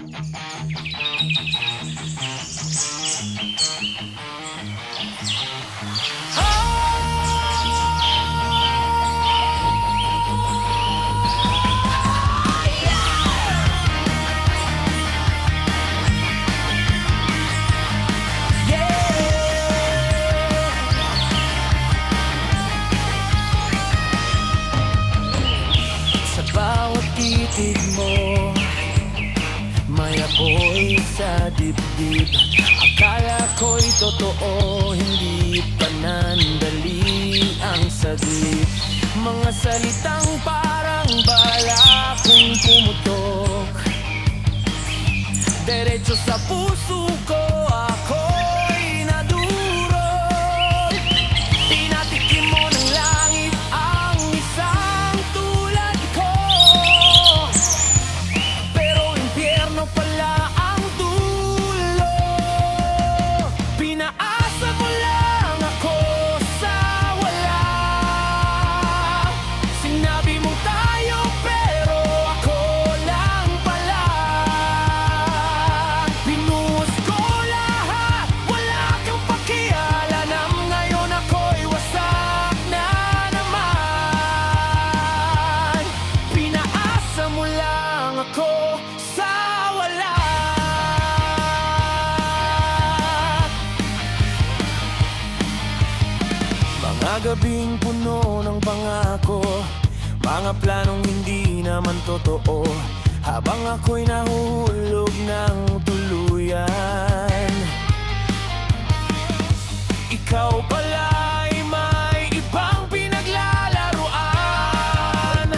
Sa bawat titig mo, may apoy sa dibdib. Akala ko'y totoo, hindi panandali ang saglit. Mga salitang parang bala kong pumutok diretso sa puso ko, ako'y nadurog. Pinatikim mo ng langit ang isang tulad ko, pero impyerno pala ang dulo. Pinaasa mo lang ako sa wala. Sinabi mo tayo pero ako lang pala. Pinuhos ko lahat, wala kang pakialam. Ngayon ako'y wasak na naman. Pinaasa mo lang ako sa wala. Mga gabing puno ng pangako, mga planong hindi naman totoo, habang ako'y nahuhulog ng tuluyan. Ikaw pala'y may ibang pinaglalaruan.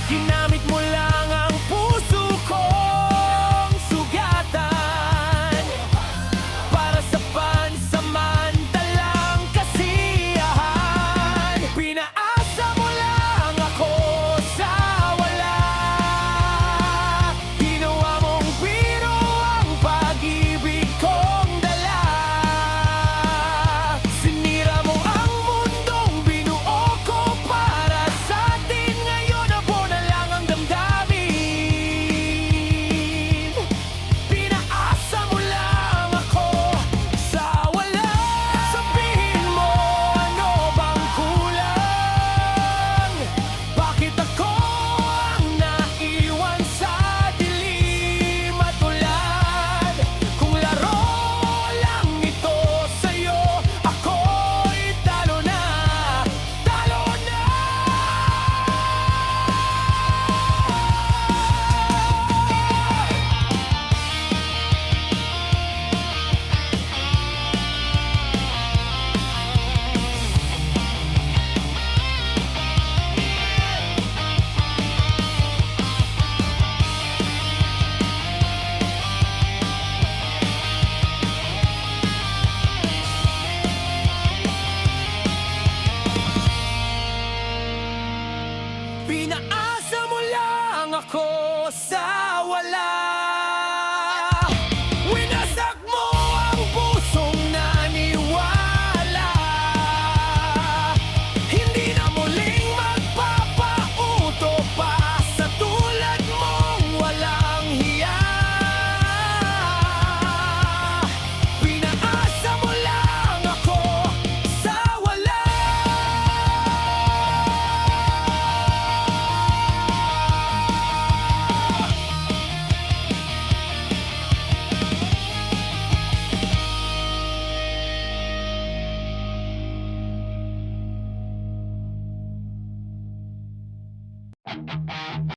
Ginamit mo lang ang puso kong sugatan para sa pansamantalang kasiyahan. Pinaasa mo lang ako sa wala. Ginawa mong biro ang pag-ibig kong dala. Sinira mo ang mundong binuo ko para sa atin. Ngayon abo na lang ang damdamin. Pinaasa mo lang ako sa wala. Sabihin mo, ano bang kulang? Bakit ako ang naiwan sa dilim at ulan? Kung laro lang ito sa'yo, ako'y talo na, talo na. Pinaasa mo lang ako sa wala. Winasak mo ang pusong naniwala. Hindi na muling magpapauto pa sa tulad mong walang hiya. Pinaasa mo lang ako sa wala.